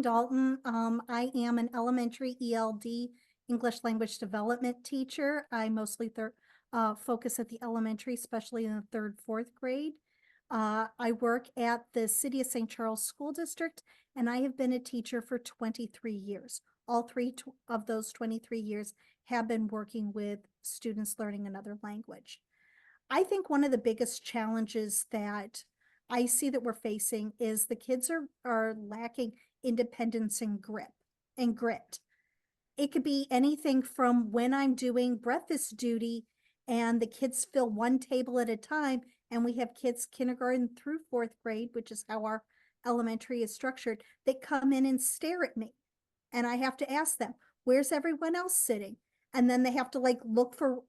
Dalton. I am an elementary ELD, English language development teacher. I mostly focus at the elementary, especially in the third, fourth grade. I work at the City of St. Charles School District, and I have been a teacher for 23 years. All three of those 23 years have been working with students learning another language. I think one of the biggest challenges that I see that we're facing is the kids are lacking independence and grit. It could be anything from when I'm doing breakfast duty and the kids fill one table at a time, and we have kids kindergarten through fourth grade, which is how our elementary is structured, they come in and stare at me. And I have to ask them, where's everyone else sitting? And then they have to like look for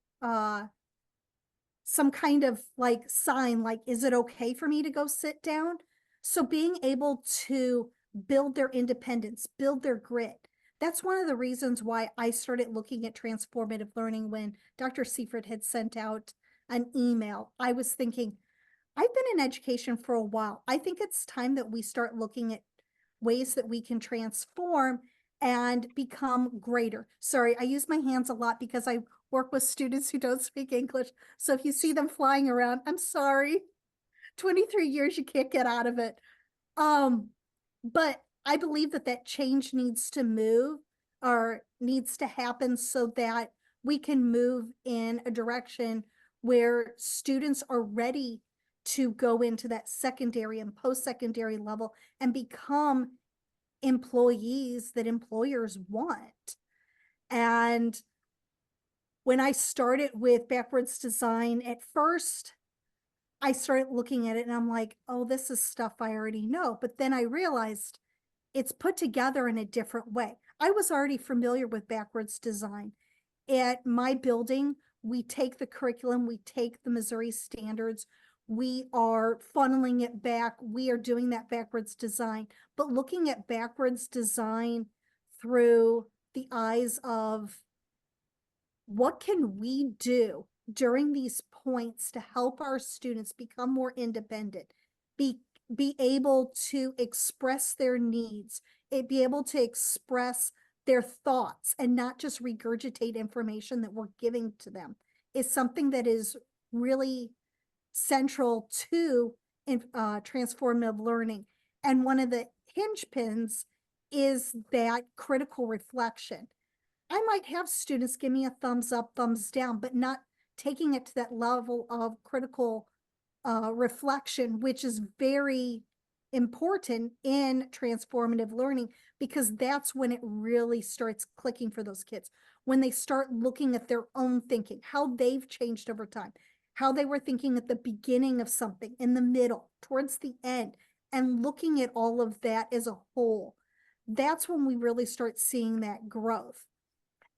some kind of like sign, like, is it okay for me to go sit down? So being able to build their independence, build their grit. That's one of the reasons why I started looking at transformative learning when Dr. Seifert had sent out an email. I was thinking, I've been in education for a while. I think it's time that we start looking at ways that we can transform and become greater. Sorry, I use my hands a lot because I work with students who don't speak English. So if you see them flying around, I'm sorry. 23 years, you can't get out of it. But I believe that change needs to move or needs to happen so that we can move in a direction where students are ready to go into that secondary and post-secondary level and become employees that employers want. And when I started with backwards design, at first, I started looking at it and I'm like, oh, this is stuff I already know. But then I realized it's put together in a different way. I was already familiar with backwards design. At my building, we take the curriculum, we take the Missouri standards, we are funneling it back. We are doing that backwards design, but looking at backwards design through the eyes of what can we do during these points to help our students become more independent, be able to express their needs, be able to express their thoughts and not just regurgitate information that we're giving to them, is something that is really central to transformative learning. And one of the hinge pins is that critical reflection. I might have students give me a thumbs up, thumbs down, but not taking it to that level of critical reflection, which is very important in transformative learning, because that's when it really starts clicking for those kids. When they start looking at their own thinking, how they've changed over time, how they were thinking at the beginning of something, in the middle, towards the end, and looking at all of that as a whole. That's when we really start seeing that growth.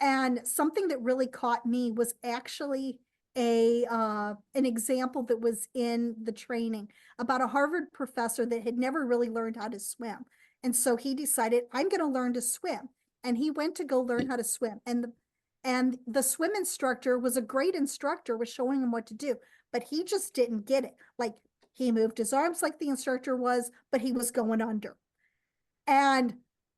And something that really caught me was actually an example that was in the training about a Harvard professor that had never really learned how to swim. And so he decided, I'm going to learn to swim. And he went to go learn how to swim. And the swim instructor was a great instructor, was showing him what to do, but he just didn't get it. Like, he moved his arms like the instructor was, but he was going under. And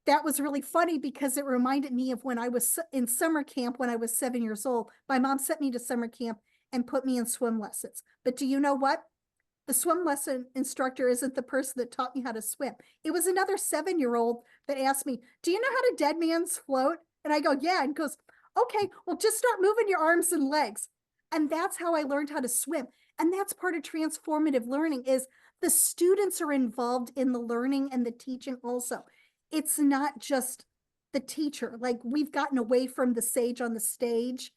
that was really funny because it reminded me of when I was in summer camp when I was 7 years old. My mom sent me to summer camp and put me in swim lessons. But do you know what? The swim lesson instructor isn't the person that taught me how to swim. It was another 7-year-old that asked me, do you know how to dead man's float? And I go, yeah. And goes, okay, well, just start moving your arms and legs. And that's how I learned how to swim. And that's part of transformative learning, is the students are involved in the learning and the teaching also. It's not just the teacher. Like, we've gotten away from the sage on the stage,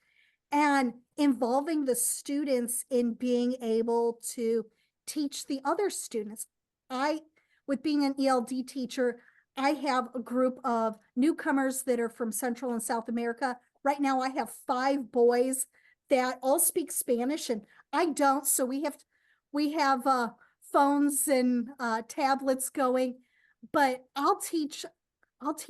and involving the students in being able to teach the other students. With being an ELD teacher, I have a group of newcomers that are from Central and South America. Right now, I have 5 boys that all speak Spanish, and I don't. So we have phones and tablets going, but I'll teach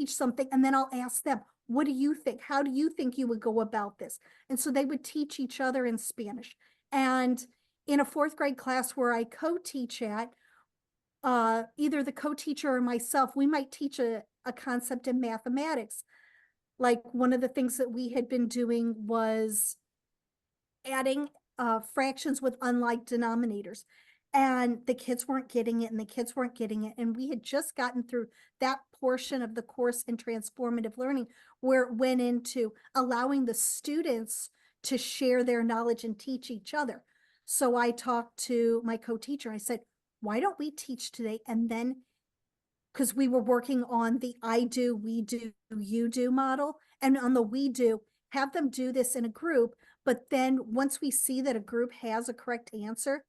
something, and then I'll ask them, what do you think? How do you think you would go about this? And so they would teach each other in Spanish. And in a 4th grade class where I co-teach at, either the co-teacher or myself, we might teach a concept in mathematics. Like one of the things that we had been doing was adding fractions with unlike denominators. And the kids weren't getting it, and the kids weren't getting it. And we had just gotten through that portion of the course in transformative learning where it went into allowing the students to share their knowledge and teach each other. So I talked to my co-teacher. I said, why don't we teach today? And then, because we were working on the I do, we do, you do model. And on the we do, have them do this in a group. But then once we see that a group has a correct answer,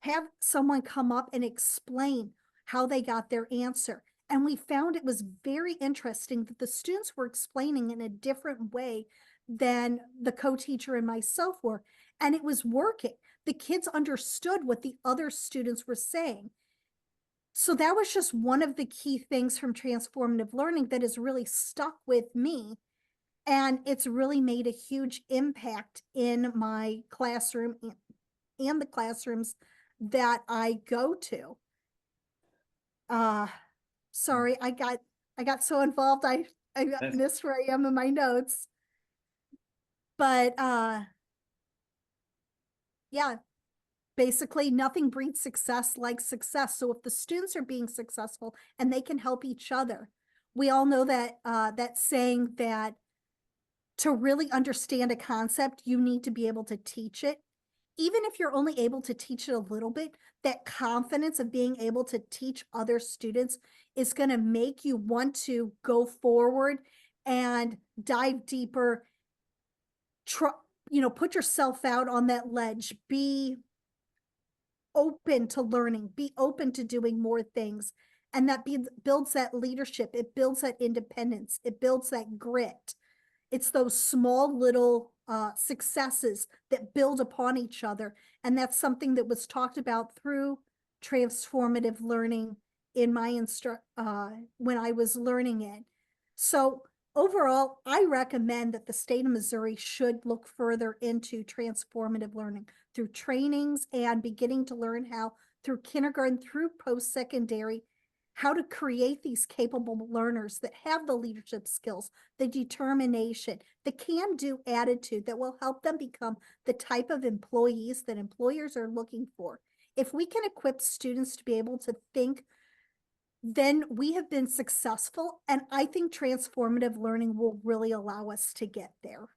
have someone come up and explain how they got their answer. And we found it was very interesting that the students were explaining in a different way than the co-teacher and myself were. And it was working. The kids understood what the other students were saying. So that was just one of the key things from transformative learning that has really stuck with me. And it's really made a huge impact in my classroom and the classrooms that I go to. Sorry, I got so involved I That's, missed where I am in my notes. But yeah, basically nothing breeds success like success. So if the students are being successful and they can help each other, we all know that that saying that to really understand a concept, you need to be able to teach it. Even if you're only able to teach it a little bit, that confidence of being able to teach other students is going to make you want to go forward and dive deeper. Put yourself out on that ledge. Be open to learning. Be open to doing more things. And that builds that leadership. It builds that independence. It builds that grit. It's those small little successes that build upon each other. And that's something that was talked about through transformative learning in my when I was learning it. So overall, I recommend that the state of Missouri should look further into transformative learning through trainings and beginning to learn how through kindergarten through post-secondary how to create these capable learners that have the leadership skills, the determination, the can-do attitude that will help them become the type of employees that employers are looking for. If we can equip students to be able to think, then we have been successful. And I think transformative learning will really allow us to get there.